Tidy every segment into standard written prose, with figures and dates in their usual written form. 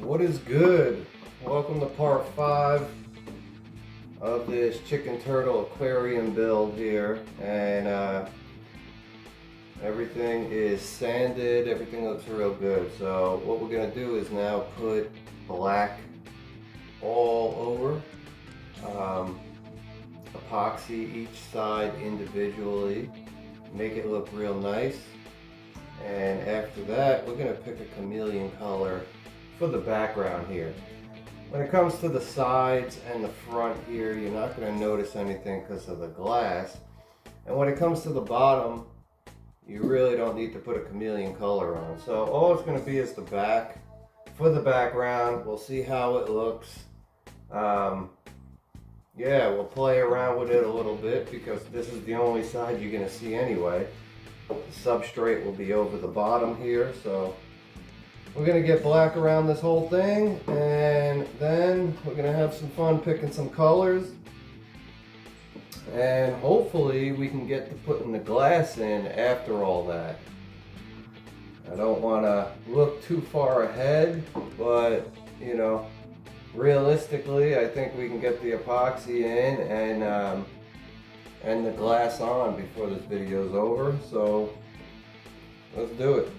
What is good? Welcome to part 5 of this chicken turtle aquarium build here, and everything is sanded, everything looks real good. So what we're gonna do is now put black all over, epoxy each side individually, make it look real nice. And after that, we're gonna pick a chameleon color for the background here. When it comes to the sides and the front here, you're not going to notice anything because of the glass. And when it comes to the bottom, you really don't need to put a chameleon color on. So all it's going to be is the back. For the background, we'll see how it looks. Yeah, we'll play around with it a little bit because this is the only side you're going to see anyway. The substrate will be over the bottom here, so we're gonna get black around this whole thing, and then we're gonna have some fun picking some colors, and hopefully we can get to putting the glass in after all that. I don't want to look too far ahead, but you know, realistically I think we can get the epoxy in and the glass on before this video is over, so let's do it.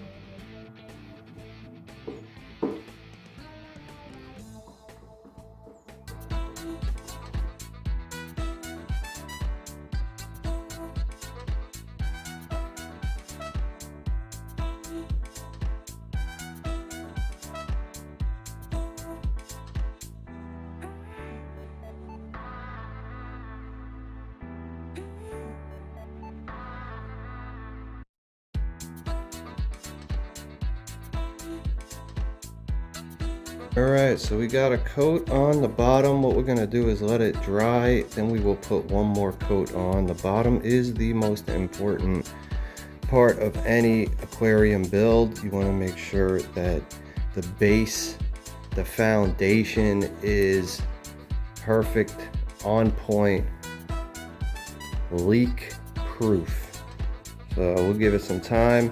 Alright, so we got a coat on the bottom. What we're going to do is let it dry, then we will put one more coat on. The bottom is the most important part of any aquarium build. You want to make sure that the base, the foundation is perfect, on point, leak proof. So we'll give it some time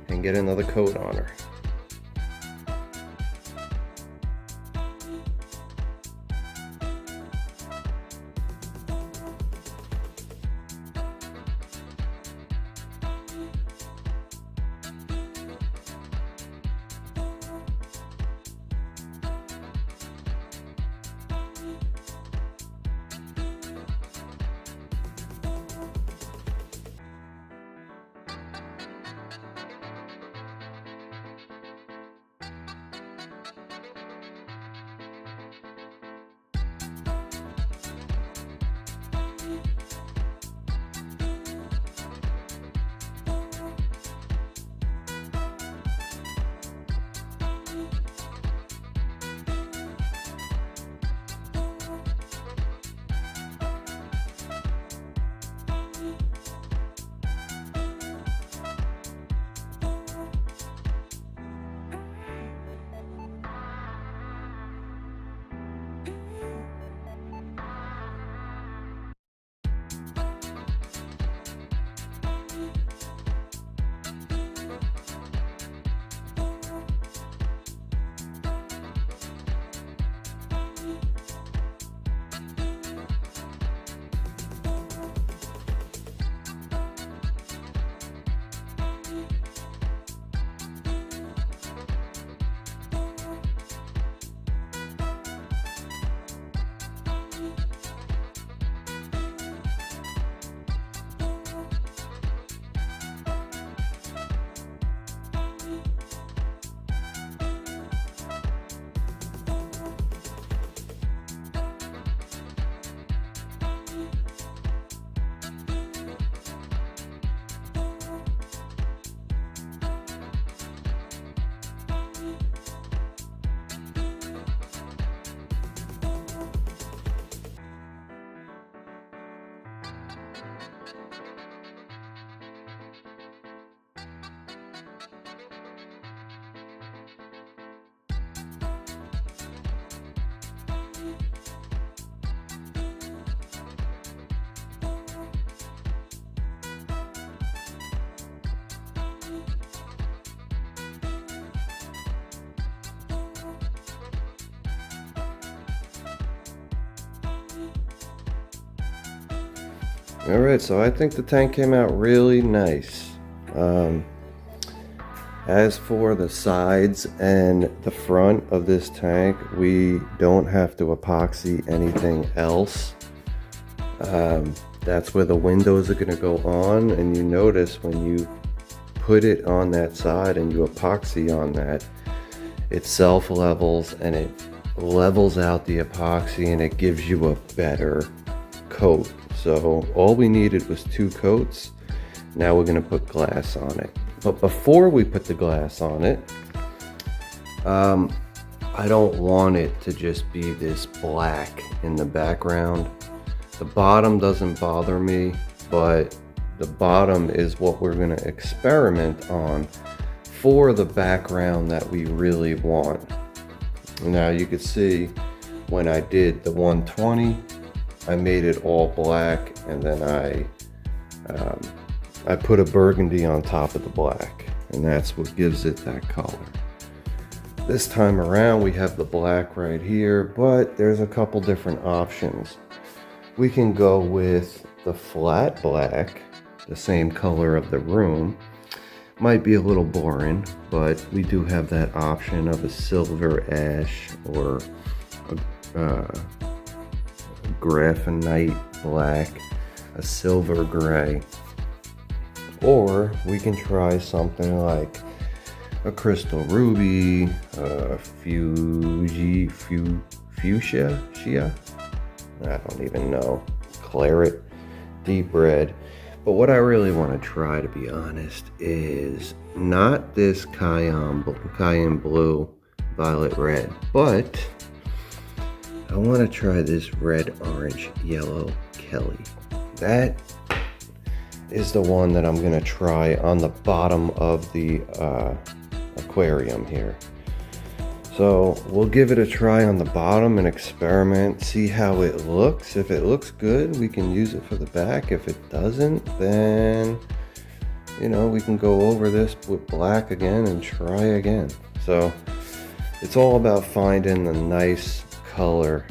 and get another coat on her. All right, so I think the tank came out really nice. As for the sides and the front of this tank, we don't have to epoxy anything else. That's where the windows are going to go on, and you notice when you put it on that side and you epoxy on that, it self-levels and it levels out the epoxy and it gives you a better coat. So all we needed was 2 coats. Now we're going to put glass on it. But before we put the glass on it, I don't want it to just be this black in the background. The bottom doesn't bother me, but the bottom is what we're going to experiment on for the background that we really want. Now you can see when I did the 120, I made it all black, and then I put a burgundy on top of the black, and that's what gives it that color. This time around we have the black right here, but there's a couple different options. We can go with the flat black, the same color of the room. Might be a little boring, but we do have that option of a silver ash or a graphenite black, a silver gray. Or we can try something like a crystal ruby, fuchsia? I don't even know. Claret, deep red. But what I really want to try, to be honest, is not this cayenne blue, violet red, but I want to try this red, orange, yellow Kelly. That is the one that I'm going to try on the bottom of the aquarium here. So we'll give it a try on the bottom and experiment, see how it looks. If it looks good, we can use it for the back. If it doesn't, then, you know, we can go over this with black again and try again. So it's all about finding the nice color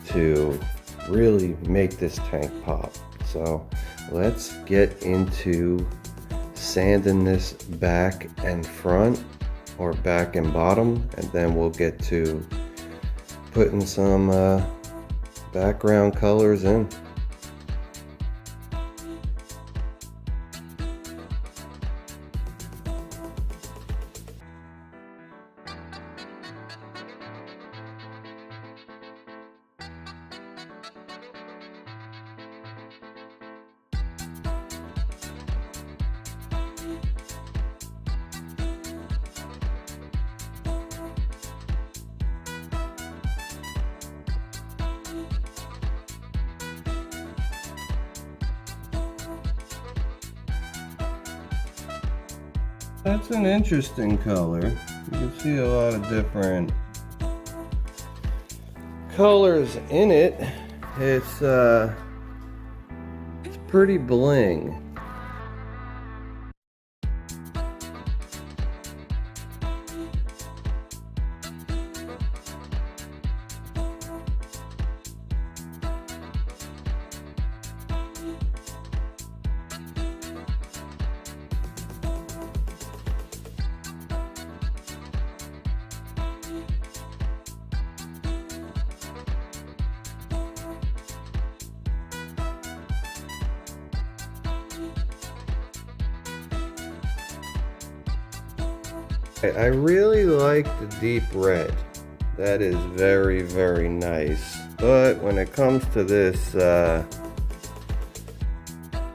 to really make this tank pop. So let's get into sanding this back and front, or back and bottom, and then we'll get to putting some background colors in. That's an interesting color. You can see a lot of different colors in it. It's pretty bling. I really like the deep red. That is very, very nice. But when it comes to this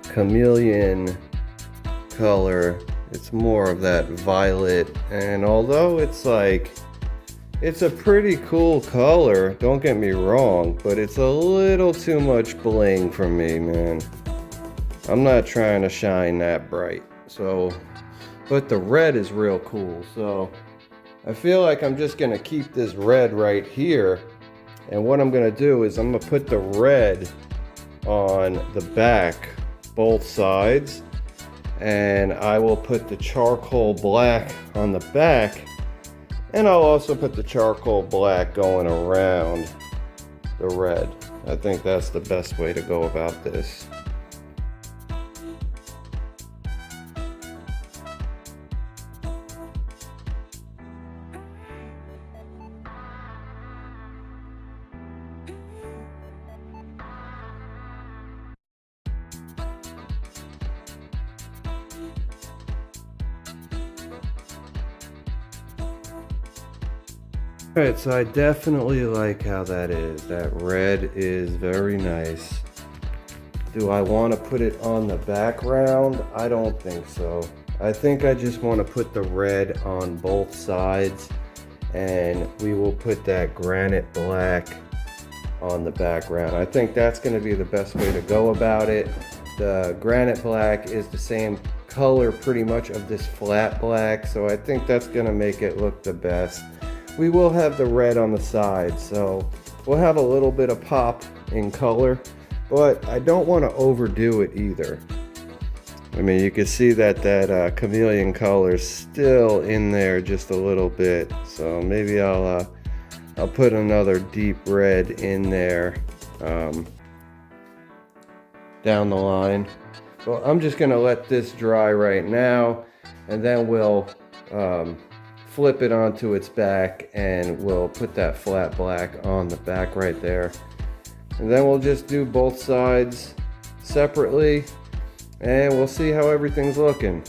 chameleon color, it's more of that violet. And although it's a pretty cool color, don't get me wrong, but it's a little too much bling for me, man. I'm not trying to shine that bright. So, but the red is real cool. So I feel like I'm just gonna keep this red right here. And what I'm gonna do is I'm gonna put the red on the back, both sides. And I will put the charcoal black on the back. And I'll also put the charcoal black going around the red. I think that's the best way to go about this. Alright, so I definitely like how that is. That red is very nice. Do I want to put it on the background? I don't think so. I think I just want to put the red on both sides, and we will put that granite black on the background. I think that's going to be the best way to go about it. The granite black is the same color pretty much of this flat black, so I think that's going to make it look the best. We will have the red on the side, so we'll have a little bit of pop in color, but I don't want to overdo it either. I mean, you can see that chameleon color is still in there just a little bit, so maybe I'll put another deep red in there down the line. So I'm just gonna let this dry right now, and then we'll flip it onto its back, and we'll put that flat black on the back right there. And then we'll just do both sides separately, and we'll see how everything's looking.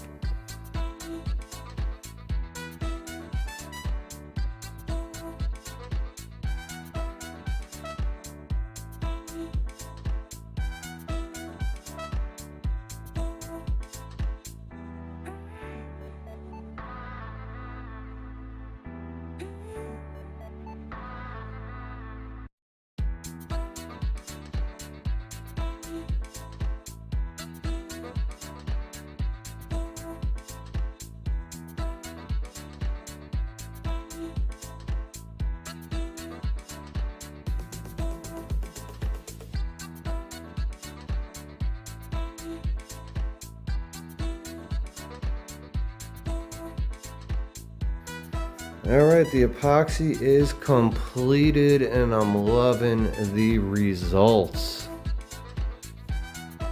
Alright, the epoxy is completed and I'm loving the results.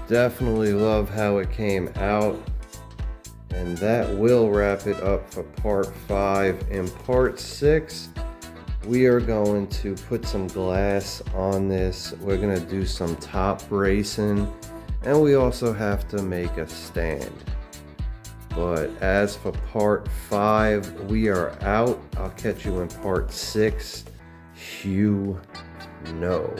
Definitely love how it came out. And that will wrap it up for part 5. In part 6, we are going to put some glass on this. We're going to do some top bracing, and we also have to make a stand. But as for part 5, we are out. I'll catch you in part 6. You know.